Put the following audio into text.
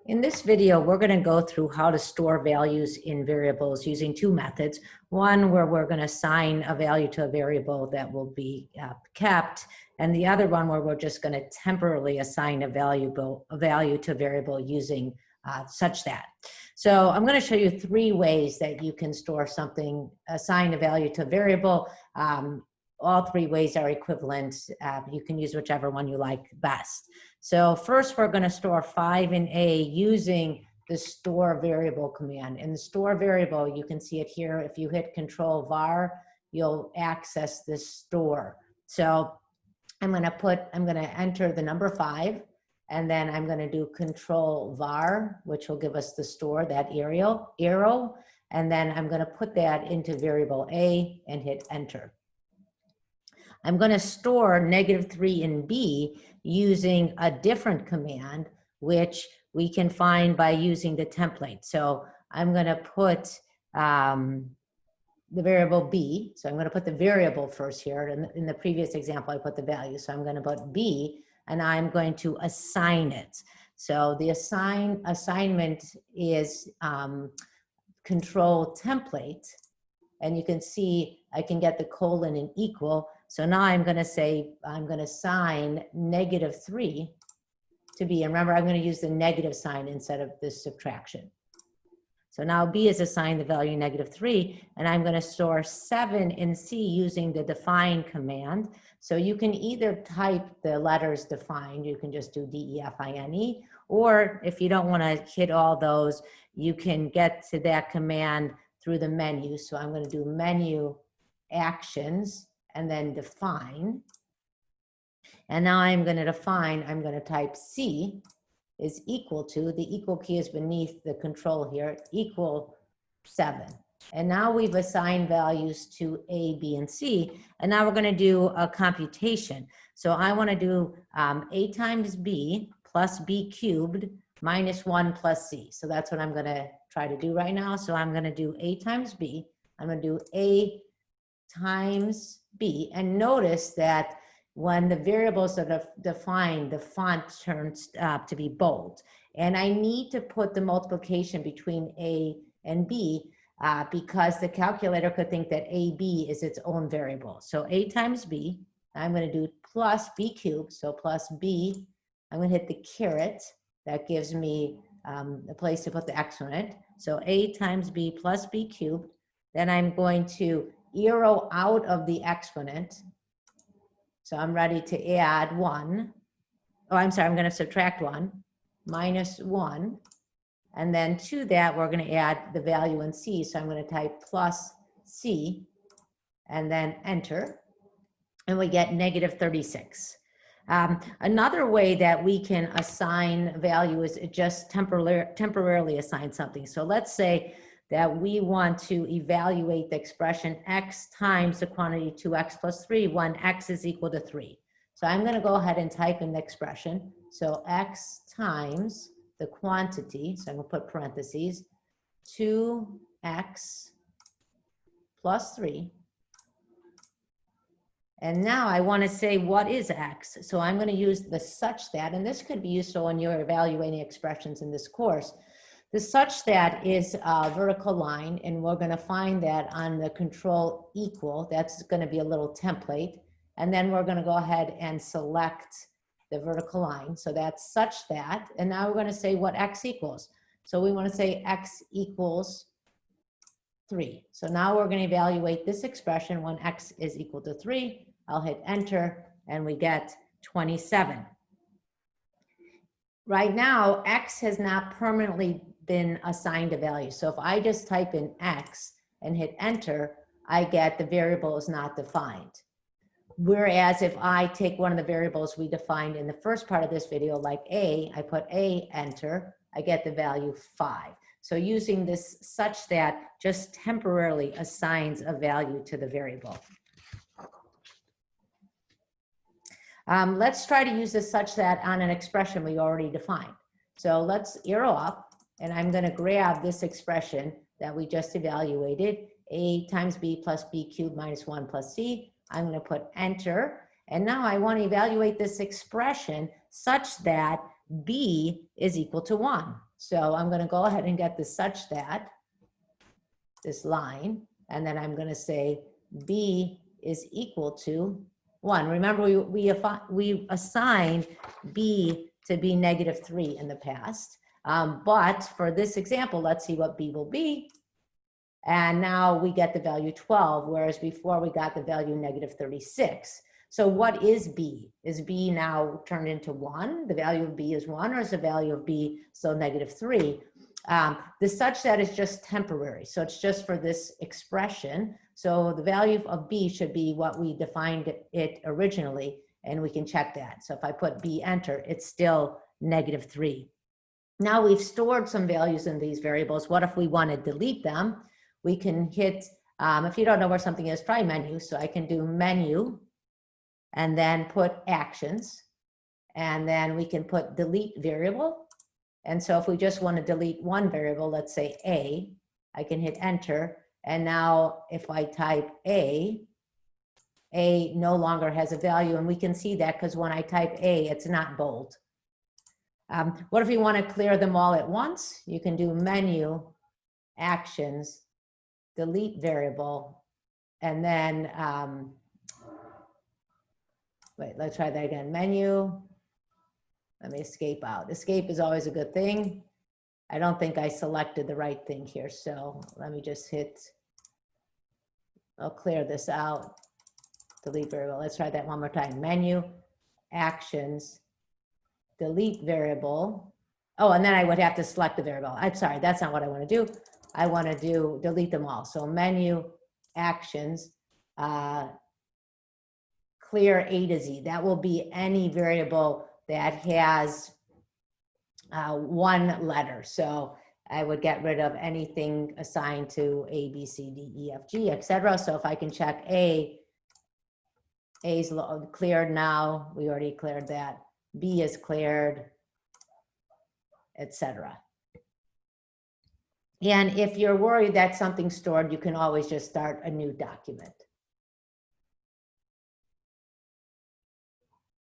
In this video, we're going to go through how to store values in variables using two methods. One where we're going to assign a value to a variable that will be kept, and the other one where we're just going to temporarily assign a value to a variable using such that. So I'm going to show you three ways that you can store something, assign a value to a variable. All three ways are equivalent. You can use whichever one you like best. So first, we're going to store 5 in A using the store variable command. In the store variable, you can see it here. If you hit Control var, you'll access this store. So I'm going to enter the number 5, and then I'm going to do Control var, which will give us the store, that arrow, and then I'm going to put that into variable A and hit Enter. I'm going to store -3 in B using a different command, which we can find by using the template. So I'm going to put the variable B. So I'm going to put the variable first here. In the previous example, I put the value. So I'm going to put B, and I'm going to assign it. So the assignment is control template. And you can see I can get the colon and equal. So now I'm going to say, I'm going to assign -3 to B. And remember, I'm going to use the negative sign instead of the subtraction. So now B is assigned the value -3, and I'm going to store 7 in C using the define command. So you can either type the letters defined, you can just do DEFINE, or if you don't want to hit all those, you can get to that command through the menu. So I'm going to do menu actions and then define. And now I'm going to define, I'm going to type C is equal to, the equal key is beneath the control here, equal 7. And now we've assigned values to A, B, and C. And now we're going to do a computation. So I want to do A times B plus B cubed minus 1 plus C. So that's what I'm going to try to do right now. So I'm going to do A times B. I'm going to do A times B. And notice that when the variables are defined, the font turns to be bold. And I need to put the multiplication between A and B because the calculator could think that AB is its own variable. So A times B, I'm going to do plus B cubed. So plus B, I'm going to hit the caret. That gives me a place to put the exponent. So A times B plus B cubed. Then I'm going to arrow out of the exponent. So I'm ready to add 1. Oh, I'm sorry, I'm going to subtract 1, minus 1. And then to that, we're going to add the value in C. So I'm going to type plus C and then enter. And we get -36. Another way that we can assign value is just temporarily assign something. So let's say that we want to evaluate the expression x times the quantity 2x plus 3 when x is equal to 3. So I'm going to go ahead and type in the expression. So x times the quantity, so I'm going to put parentheses, 2x plus 3. And now I want to say, what is x? So I'm going to use the such that, and this could be useful when you're evaluating expressions in this course. The such that is a vertical line, and we're going to find that on the control equal. That's going to be a little template. And then we're going to go ahead and select the vertical line. So that's such that. And now we're going to say what x equals. So we want to say x equals 3. So now we're going to evaluate this expression when x is equal to 3. I'll hit enter, and we get 27. Right now, x has not permanently been assigned a value. So if I just type in x and hit enter, I get the variable is not defined. Whereas if I take one of the variables we defined in the first part of this video, like A, I put A, enter, I get the value 5. So using this such that just temporarily assigns a value to the variable. Let's try to use this such that on an expression we already defined. So let's arrow up, and I'm going to grab this expression that we just evaluated, A times B plus B cubed minus 1 plus C. I'm going to put enter. And now I want to evaluate this expression such that B is equal to 1. So I'm going to go ahead and get this such that, this line, and then I'm going to say B is equal to 1. Remember, we assigned B to be -3 in the past. But for this example, let's see what B will be. And now we get the value 12, whereas before we got the value -36. So what is B? Is B now turned into 1? The value of B is 1, or is the value of B still -3? The such that is just temporary. So it's just for this expression. So the value of B should be what we defined it originally, and we can check that. So if I put B, enter, it's still -3. Now we've stored some values in these variables. What if we want to delete them? We can hit, if you don't know where something is, try menu. So I can do menu and then put actions. And then we can put delete variable. And so if we just want to delete one variable, let's say A, I can hit enter. And now if I type A no longer has a value. And we can see that because when I type A, it's not bold. What if you want to clear them all at once? You can do menu, actions, delete variable, and then, wait, let's try that again. Menu, let me escape out. Escape is always a good thing. I don't think I selected the right thing here, so let me just hit, I'll clear this out, delete variable. Let's try that one more time. Menu, actions, delete variable. Oh, and then I would have to select the variable. I'm sorry, that's not what I want to do. I want to do delete them all. So menu, actions, clear A to Z. That will be any variable that has one letter. So I would get rid of anything assigned to A, B, C, D, E, F, G, etc. So if I can check A, A's cleared now. We already cleared that. B is cleared, etc. And if you're worried that something's stored, you can always just start a new document.